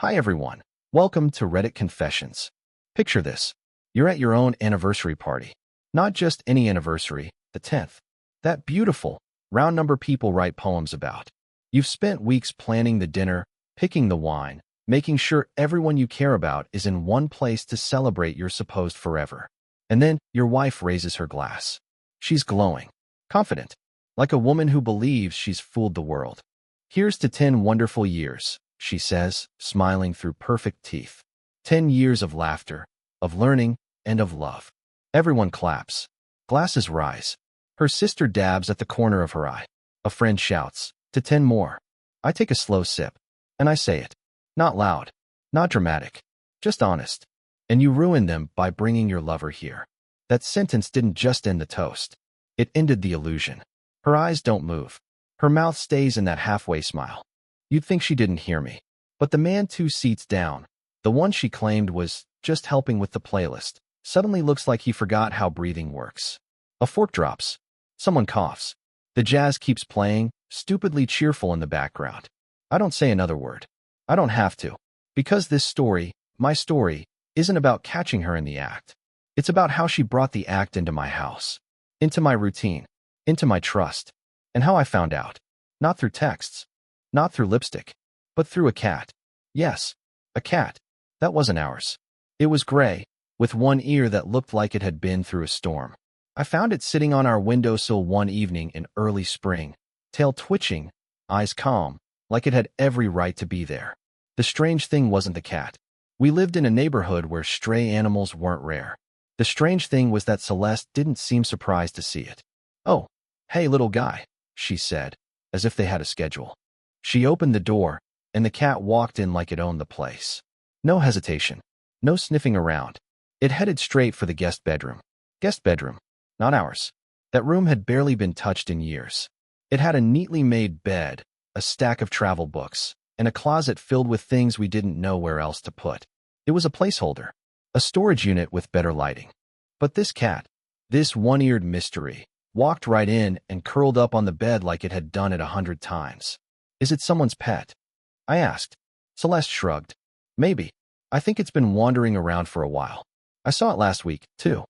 Hi everyone. Welcome to Reddit Confessions. Picture this. You're at your own anniversary party. Not just any anniversary, the 10th. That beautiful, round number people write poems about. You've spent weeks planning the dinner, picking the wine, making sure everyone you care about is in one place to celebrate your supposed forever. And then your wife raises her glass. She's glowing, confident, like a woman who believes she's fooled the world. Here's to 10 wonderful years, she says, smiling through perfect teeth. 10 years of laughter, of learning, and of love. Everyone claps. Glasses rise. Her sister dabs at the corner of her eye. A friend shouts, "To 10 more." I take a slow sip, and I say it. Not loud, not dramatic, just honest. And you ruined them by bringing your lover here. That sentence didn't just end the toast. It ended the illusion. Her eyes don't move. Her mouth stays in that halfway smile. You'd think she didn't hear me. But the man 2 seats down, the one she claimed was just helping with the playlist, suddenly looks like he forgot how breathing works. A fork drops. Someone coughs. The jazz keeps playing, stupidly cheerful in the background. I don't say another word. I don't have to. Because this story, my story, isn't about catching her in the act. It's about how she brought the act into my house, into my routine, into my trust, and how I found out. Not through texts, not through lipstick, but through a cat. Yes, a cat. That wasn't ours. It was gray, with one ear that looked like it had been through a storm. I found it sitting on our windowsill one evening in early spring, tail twitching, eyes calm, like it had every right to be there. The strange thing wasn't the cat. We lived in a neighborhood where stray animals weren't rare. The strange thing was that Celeste didn't seem surprised to see it. "Oh, hey little guy," she said, as if they had a schedule. She opened the door, and the cat walked in like it owned the place. No hesitation, no sniffing around. It headed straight for the guest bedroom. Guest bedroom, not ours. That room had barely been touched in years. It had a neatly made bed, a stack of travel books, and a closet filled with things we didn't know where else to put. It was a placeholder, a storage unit with better lighting. But this cat, this one-eared mystery, walked right in and curled up on the bed like it had done it 100 times. "Is it someone's pet?" I asked. Celeste shrugged. "Maybe. I think it's been wandering around for a while. I saw it last week, too."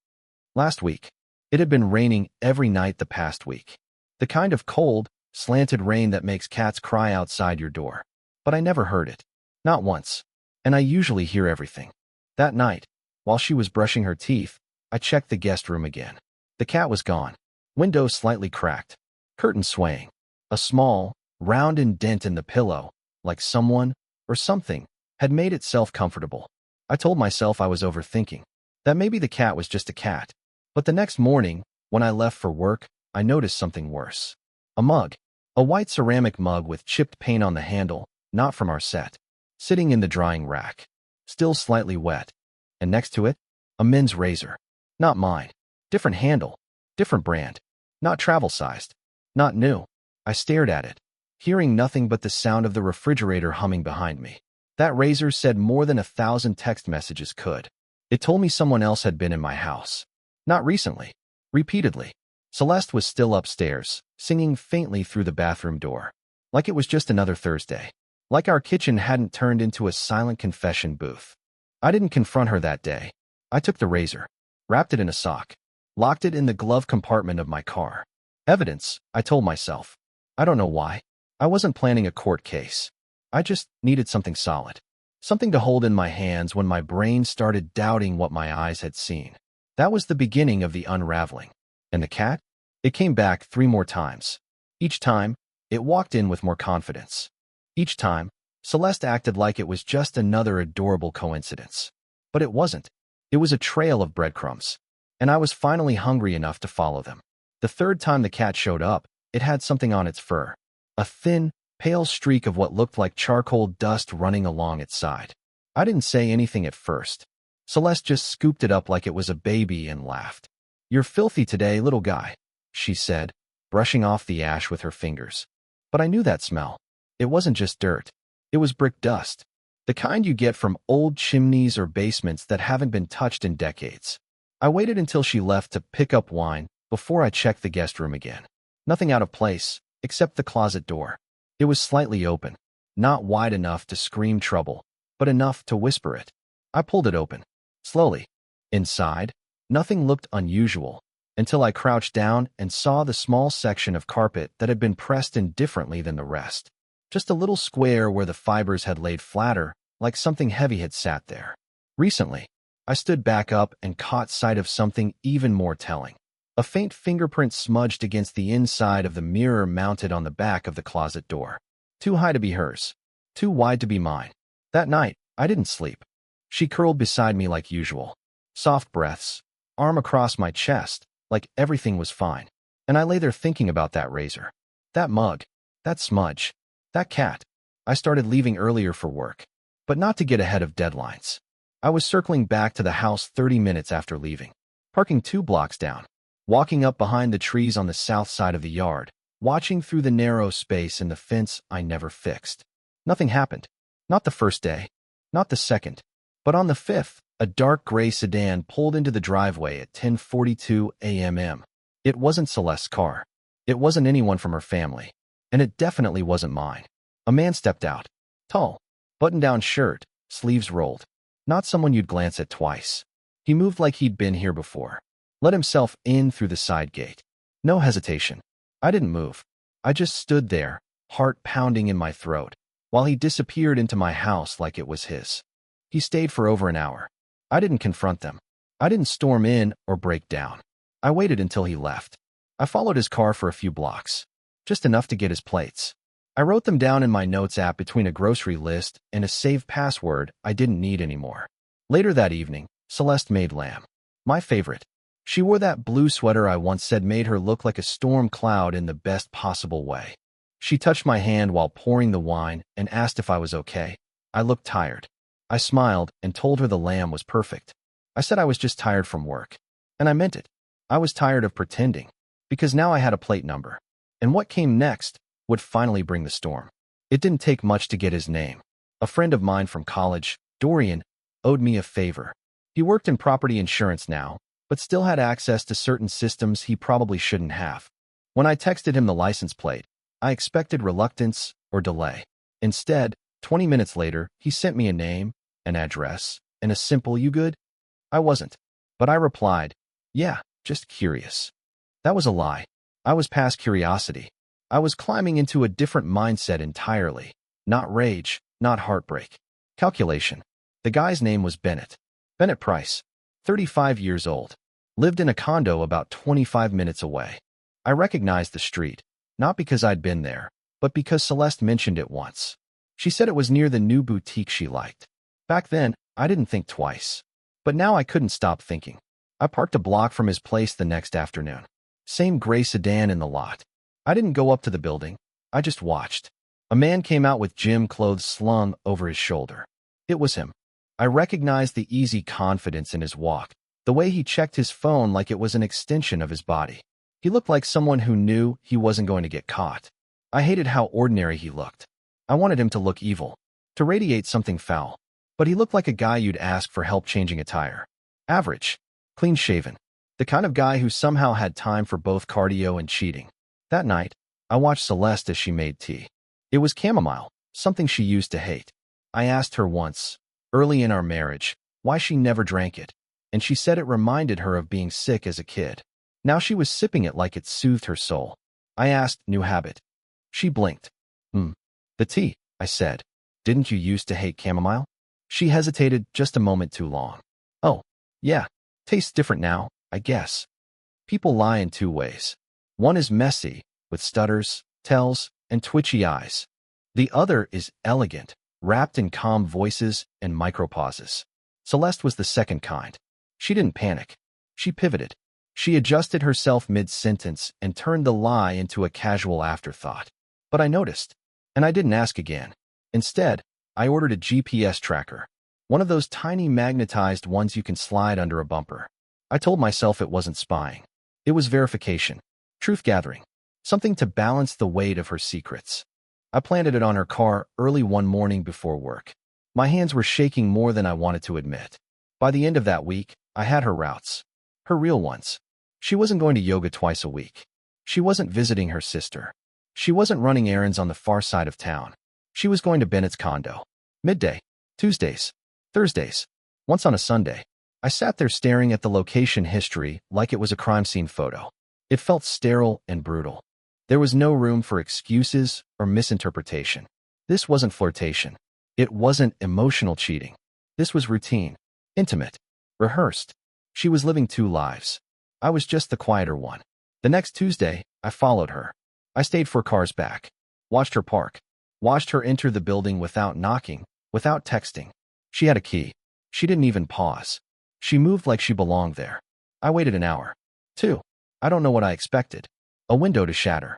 Last week. It had been raining every night the past week. The kind of cold, slanted rain that makes cats cry outside your door. But I never heard it. Not once. And I usually hear everything. That night, while she was brushing her teeth, I checked the guest room again. The cat was gone. Window slightly cracked. Curtain swaying. A small, round indent in the pillow, like someone, or something, had made itself comfortable. I told myself I was overthinking. That maybe the cat was just a cat. But the next morning, when I left for work, I noticed something worse. A mug. A white ceramic mug with chipped paint on the handle, not from our set. Sitting in the drying rack. Still slightly wet. And next to it, a men's razor. Not mine. Different handle. Different brand. Not travel-sized. Not new. I stared at it, hearing nothing but the sound of the refrigerator humming behind me. That razor said more than 1,000 text messages could. It told me someone else had been in my house. Not recently. Repeatedly. Celeste was still upstairs, singing faintly through the bathroom door. Like it was just another Thursday. Like our kitchen hadn't turned into a silent confession booth. I didn't confront her that day. I took the razor, wrapped it in a sock, locked it in the glove compartment of my car. Evidence, I told myself. I don't know why. I wasn't planning a court case. I just needed something solid. Something to hold in my hands when my brain started doubting what my eyes had seen. That was the beginning of the unraveling. And the cat? It came back 3 more times. Each time, it walked in with more confidence. Each time, Celeste acted like it was just another adorable coincidence. But it wasn't. It was a trail of breadcrumbs. And I was finally hungry enough to follow them. The 3rd time the cat showed up, it had something on its fur. A thin, pale streak of what looked like charcoal dust running along its side. I didn't say anything at first. Celeste just scooped it up like it was a baby and laughed. "You're filthy today, little guy," she said, brushing off the ash with her fingers. But I knew that smell. It wasn't just dirt. It was brick dust. The kind you get from old chimneys or basements that haven't been touched in decades. I waited until she left to pick up wine before I checked the guest room again. Nothing out of place, except the closet door. It was slightly open, not wide enough to scream trouble, but enough to whisper it. I pulled it open. Slowly. Inside, nothing looked unusual, until I crouched down and saw the small section of carpet that had been pressed in differently than the rest. Just a little square where the fibers had laid flatter, like something heavy had sat there. Recently, I stood back up and caught sight of something even more telling. A faint fingerprint smudged against the inside of the mirror mounted on the back of the closet door. Too high to be hers. Too wide to be mine. That night, I didn't sleep. She curled beside me like usual. Soft breaths, arm across my chest, like everything was fine. And I lay there thinking about that razor. That mug. That smudge. That cat. I started leaving earlier for work. But not to get ahead of deadlines. I was circling back to the house 30 minutes after leaving. Parking 2 blocks down. Walking up behind the trees on the south side of the yard. Watching through the narrow space in the fence I never fixed. Nothing happened. Not the first day. Not the second. But on the 5th, a dark gray sedan pulled into the driveway at 10:42 a.m. It wasn't Celeste's car. It wasn't anyone from her family. And it definitely wasn't mine. A man stepped out. Tall. Button-down shirt, sleeves rolled. Not someone you'd glance at twice. He moved like he'd been here before. Let himself in through the side gate. No hesitation. I didn't move. I just stood there, heart pounding in my throat, while he disappeared into my house like it was his. He stayed for over an hour. I didn't confront them. I didn't storm in or break down. I waited until he left. I followed his car for a few blocks. Just enough to get his plates. I wrote them down in my notes app between a grocery list and a saved password I didn't need anymore. Later that evening, Celeste made lamb. My favorite. She wore that blue sweater I once said made her look like a storm cloud in the best possible way. She touched my hand while pouring the wine and asked if I was okay. I looked tired. I smiled and told her the lamb was perfect. I said I was just tired from work. And I meant it. I was tired of pretending. Because now I had a plate number. And what came next would finally bring the storm. It didn't take much to get his name. A friend of mine from college, Dorian, owed me a favor. He worked in property insurance now, but still had access to certain systems he probably shouldn't have. When I texted him the license plate, I expected reluctance or delay. Instead, 20 minutes later, he sent me a name, an address, and a simple "You good?" I wasn't. But I replied, "Yeah, just curious." That was a lie. I was past curiosity. I was climbing into a different mindset entirely. Not rage, not heartbreak. Calculation. The guy's name was Bennett. Bennett Price. 35 years old. Lived in a condo about 25 minutes away. I recognized the street, not because I'd been there, but because Celeste mentioned it once. She said it was near the new boutique she liked. Back then, I didn't think twice. But now I couldn't stop thinking. I parked a block from his place the next afternoon. Same gray sedan in the lot. I didn't go up to the building. I just watched. A man came out with gym clothes slung over his shoulder. It was him. I recognized the easy confidence in his walk, the way he checked his phone like it was an extension of his body. He looked like someone who knew he wasn't going to get caught. I hated how ordinary he looked. I wanted him to look evil, to radiate something foul. But he looked like a guy you'd ask for help changing a tire. Average. Clean-shaven. The kind of guy who somehow had time for both cardio and cheating. That night, I watched Celeste as she made tea. It was chamomile, something she used to hate. I asked her once, early in our marriage, why she never drank it, and she said it reminded her of being sick as a kid. Now she was sipping it like it soothed her soul. I asked, new habit. She blinked. The tea, I said. Didn't you used to hate chamomile? She hesitated just a moment too long. Oh, yeah, tastes different now, I guess. People lie in 2 ways. One is messy, with stutters, tells, and twitchy eyes. The other is elegant, wrapped in calm voices and micropauses. Celeste was the second kind. She didn't panic. She pivoted. She adjusted herself mid-sentence and turned the lie into a casual afterthought. But I noticed, and I didn't ask again. Instead, I ordered a GPS tracker, one of those tiny magnetized ones you can slide under a bumper. I told myself it wasn't spying. It was verification, truth-gathering, something to balance the weight of her secrets. I planted it on her car early one morning before work. My hands were shaking more than I wanted to admit. By the end of that week, I had her routes. Her real ones. She wasn't going to yoga twice a week. She wasn't visiting her sister. She wasn't running errands on the far side of town. She was going to Bennett's condo. Midday. Tuesdays, Thursdays. Once on a Sunday, I sat there staring at the location history like it was a crime scene photo. It felt sterile and brutal. There was no room for excuses or misinterpretation. This wasn't flirtation. It wasn't emotional cheating. This was routine, intimate, rehearsed. She was living two lives. I was just the quieter one. The next Tuesday, I followed her. I stayed for cars back, watched her park, watched her enter the building without knocking, without texting. She had a key. She didn't even pause. She moved like she belonged there. I waited an hour. 2. I don't know what I expected. A window to shatter.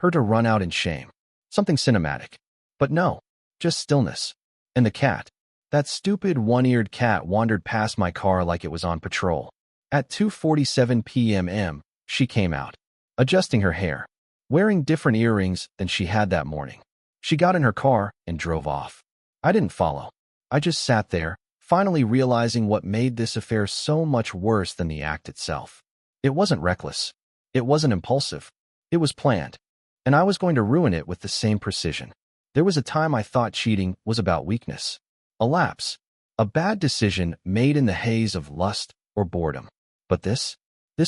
Her to run out in shame. Something cinematic. But no, just stillness. And the cat. That stupid one-eared cat wandered past my car like it was on patrol. At 2:47 p.m., she came out, adjusting her hair, wearing different earrings than she had that morning. She got in her car and drove off. I didn't follow. I just sat there, finally realizing what made this affair so much worse than the act itself. It wasn't reckless. It wasn't impulsive. It was planned. And I was going to ruin it with the same precision. There was a time I thought cheating was about weakness. A lapse. A bad decision made in the haze of lust or boredom. But this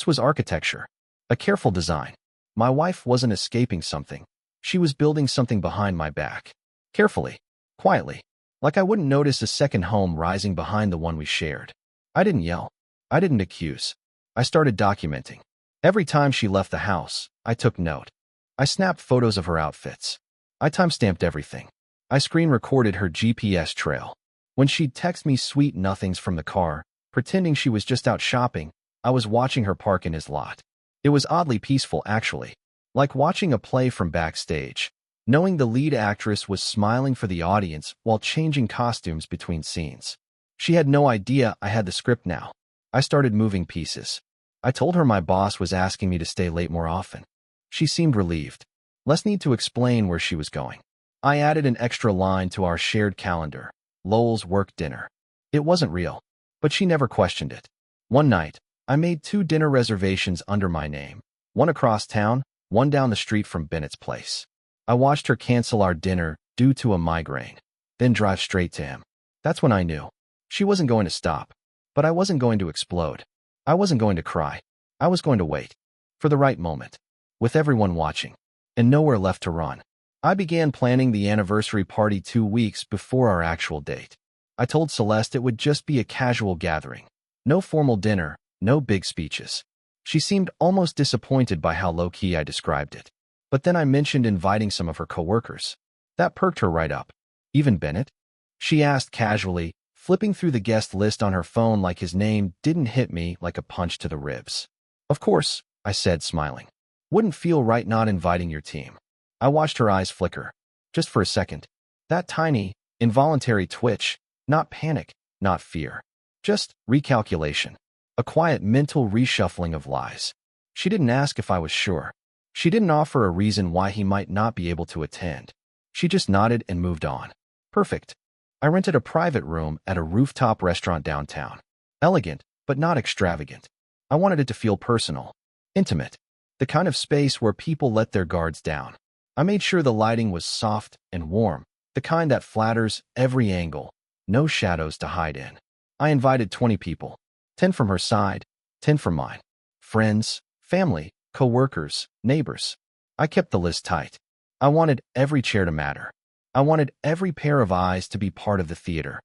was architecture. A careful design. My wife wasn't escaping something. She was building something behind my back. Carefully. Quietly. Like I wouldn't notice a second home rising behind the one we shared. I didn't yell. I didn't accuse. I started documenting. Every time she left the house, I took note. I snapped photos of her outfits. I timestamped everything. I screen recorded her GPS trail. When she'd text me sweet nothings from the car, pretending she was just out shopping, I was watching her park in his lot. It was oddly peaceful, actually. Like watching a play from backstage, knowing the lead actress was smiling for the audience while changing costumes between scenes. She had no idea I had the script now. I started moving pieces. I told her my boss was asking me to stay late more often. She seemed relieved. Less need to explain where she was going. I added an extra line to our shared calendar. Lowell's work dinner. It wasn't real, but she never questioned it. One night, I made 2 dinner reservations under my name. One across town, one down the street from Bennett's place. I watched her cancel our dinner due to a migraine, then drive straight to him. That's when I knew. She wasn't going to stop, but I wasn't going to explode. I wasn't going to cry. I was going to wait. For the right moment. With everyone watching. And nowhere left to run. I began planning the anniversary party 2 weeks before our actual date. I told Celeste it would just be a casual gathering. No formal dinner, no big speeches. She seemed almost disappointed by how low-key I described it. But then I mentioned inviting some of her coworkers. That perked her right up. Even Bennett? She asked casually, flipping through the guest list on her phone like his name didn't hit me like a punch to the ribs. Of course, I said, smiling. Wouldn't feel right not inviting your team. I watched her eyes flicker. Just for a second. That tiny, involuntary twitch, not panic, not fear. Just recalculation. A quiet mental reshuffling of lies. She didn't ask if I was sure. She didn't offer a reason why he might not be able to attend. She just nodded and moved on. Perfect. I rented a private room at a rooftop restaurant downtown. Elegant, but not extravagant. I wanted it to feel personal. Intimate. The kind of space where people let their guards down. I made sure the lighting was soft and warm, the kind that flatters every angle, no shadows to hide in. I invited 20 people, 10 from her side, 10 from mine. Friends, family, co-workers, neighbors. I kept the list tight. I wanted every chair to matter. I wanted every pair of eyes to be part of the theater.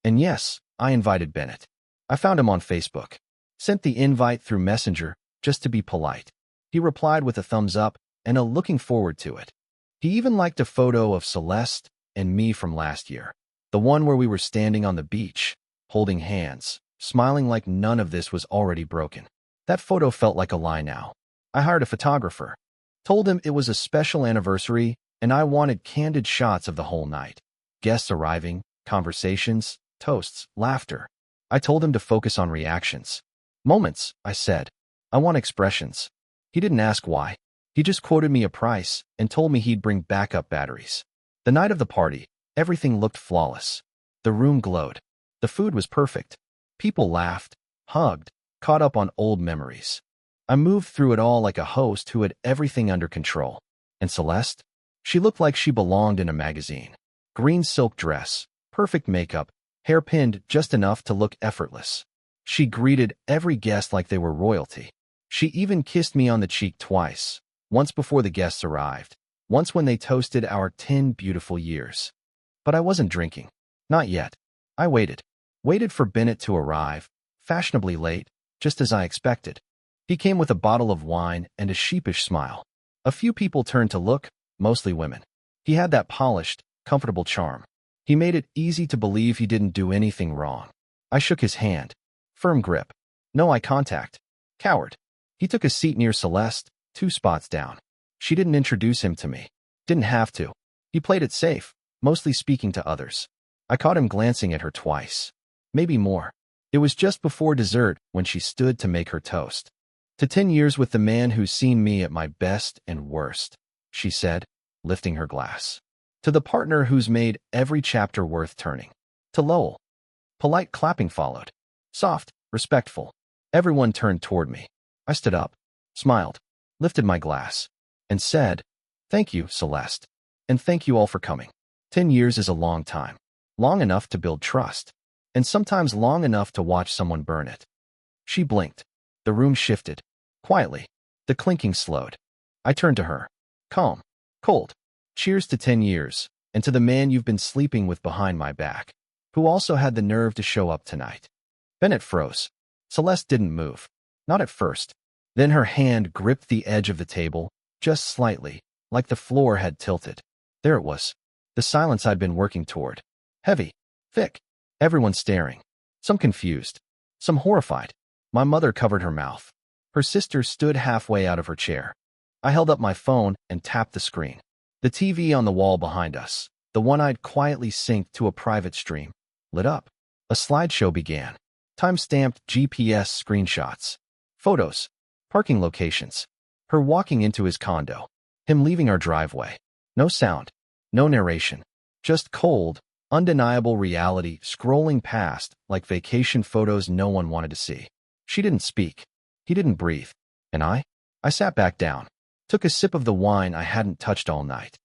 And yes, I invited Bennett. I found him on Facebook. Sent the invite through Messenger just to be polite. He replied with a thumbs up and a looking forward to it. He even liked a photo of Celeste and me from last year. The one where we were standing on the beach, holding hands, smiling like none of this was already broken. That photo felt like a lie now. I hired a photographer. Told him it was a special anniversary and I wanted candid shots of the whole night. Guests arriving, conversations, toasts, laughter. I told him to focus on reactions. Moments, I said. I want expressions. He didn't ask why. He just quoted me a price and told me he'd bring backup batteries. The night of the party, everything looked flawless. The room glowed. The food was perfect. People laughed, hugged, caught up on old memories. I moved through it all like a host who had everything under control. And Celeste? She looked like she belonged in a magazine. Green silk dress, perfect makeup, hair pinned just enough to look effortless. She greeted every guest like they were royalty. She even kissed me on the cheek twice, once before the guests arrived, once when they toasted our 10 beautiful years. But I wasn't drinking. Not yet. I waited for Bennett to arrive, fashionably late, just as I expected. He came with a bottle of wine and a sheepish smile. A few people turned to look, mostly women. He had that polished, comfortable charm. He made it easy to believe he didn't do anything wrong. I shook his hand. Firm grip. No eye contact. Coward. He took a seat near Celeste, 2 spots down. She didn't introduce him to me. Didn't have to. He played it safe, mostly speaking to others. I caught him glancing at her twice. Maybe more. It was just before dessert when she stood to make her toast. To 10 years with the man who's seen me at my best and worst, she said, lifting her glass. To the partner who's made every chapter worth turning. To Lowell. Polite clapping followed. Soft, respectful. Everyone turned toward me. I stood up, smiled, lifted my glass, and said, "Thank you, Celeste. And thank you all for coming. 10 years is a long time. Long enough to build trust. And sometimes long enough to watch someone burn it." She blinked. The room shifted. Quietly. The clinking slowed. I turned to her. Calm. Cold. Cheers to 10 years, and to the man you've been sleeping with behind my back, who also had the nerve to show up tonight. Bennett froze. Celeste didn't move. Not at first. Then her hand gripped the edge of the table, just slightly, like the floor had tilted. There it was. The silence I'd been working toward. Heavy. Thick. Everyone staring. Some confused. Some horrified. My mother covered her mouth. Her sister stood halfway out of her chair. I held up my phone and tapped the screen. The TV on the wall behind us, the one I'd quietly synced to a private stream, lit up. A slideshow began. Time-stamped GPS screenshots. Photos. Parking locations. Her walking into his condo. Him leaving our driveway. No sound. No narration. Just cold, undeniable reality scrolling past like vacation photos no one wanted to see. She didn't speak. He didn't breathe. And I sat back down. Took a sip of the wine I hadn't touched all night.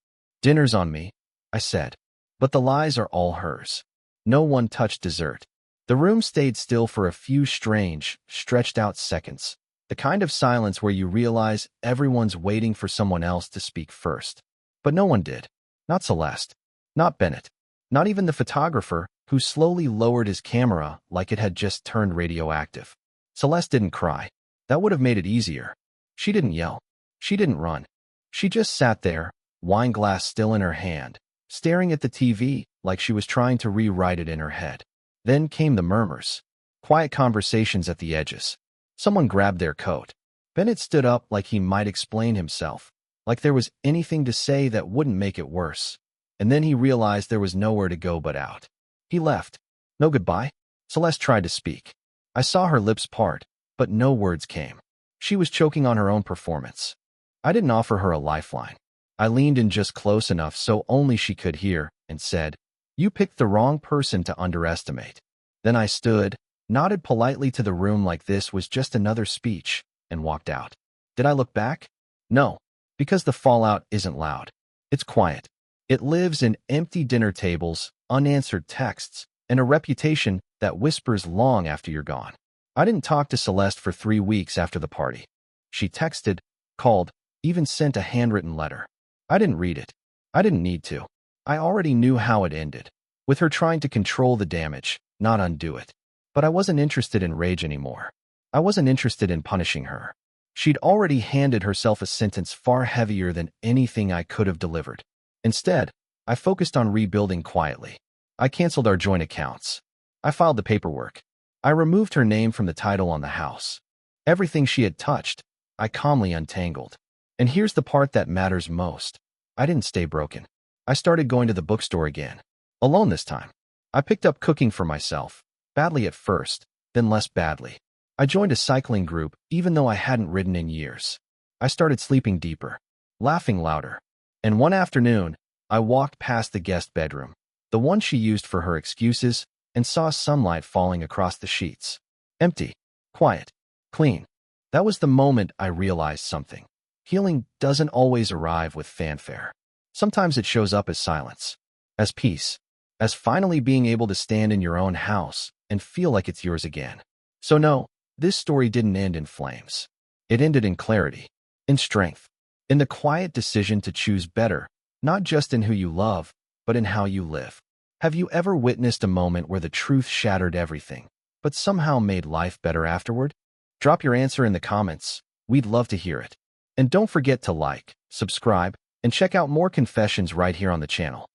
"Dinner's on me," I said. "But the lies are all hers." No one touched dessert. The room stayed still for a few strange, stretched-out seconds. The kind of silence where you realize everyone's waiting for someone else to speak first. But no one did. Not Celeste. Not Bennett. Not even the photographer, who slowly lowered his camera like it had just turned radioactive. Celeste didn't cry. That would have made it easier. She didn't yell. She didn't run. She just sat there, wine glass still in her hand, staring at the TV like she was trying to rewrite it in her head. Then came the murmurs. Quiet conversations at the edges. Someone grabbed their coat. Bennett stood up like he might explain himself, like there was anything to say that wouldn't make it worse. And then he realized there was nowhere to go but out. He left. No goodbye? Celeste tried to speak. I saw her lips part, but no words came. She was choking on her own performance. I didn't offer her a lifeline. I leaned in just close enough so only she could hear, and said, "You picked the wrong person to underestimate." Then I stood, nodded politely to the room like this was just another speech, and walked out. Did I look back? No, because the fallout isn't loud. It's quiet. It lives in empty dinner tables, unanswered texts, and a reputation that whispers long after you're gone. I didn't talk to Celeste for 3 weeks after the party. She texted, called, even sent a handwritten letter. I didn't read it. I didn't need to. I already knew how it ended, with her trying to control the damage, not undo it. But I wasn't interested in rage anymore. I wasn't interested in punishing her. She'd already handed herself a sentence far heavier than anything I could have delivered. Instead, I focused on rebuilding quietly. I canceled our joint accounts. I filed the paperwork. I removed her name from the title on the house. Everything she had touched, I calmly untangled. And here's the part that matters most. I didn't stay broken. I started going to the bookstore again. Alone this time. I picked up cooking for myself, badly at first, then less badly. I joined a cycling group even though I hadn't ridden in years. I started sleeping deeper, laughing louder. And one afternoon, I walked past the guest bedroom, the one she used for her excuses, and saw sunlight falling across the sheets. Empty, quiet, clean. That was the moment I realized something. Healing doesn't always arrive with fanfare. Sometimes it shows up as silence, as peace, as finally being able to stand in your own house and feel like it's yours again. So no, this story didn't end in flames. It ended in clarity, in strength, in the quiet decision to choose better, not just in who you love, but in how you live. Have you ever witnessed a moment where the truth shattered everything, but somehow made life better afterward? Drop your answer in the comments. We'd love to hear it. And don't forget to like, subscribe, and check out more confessions right here on the channel.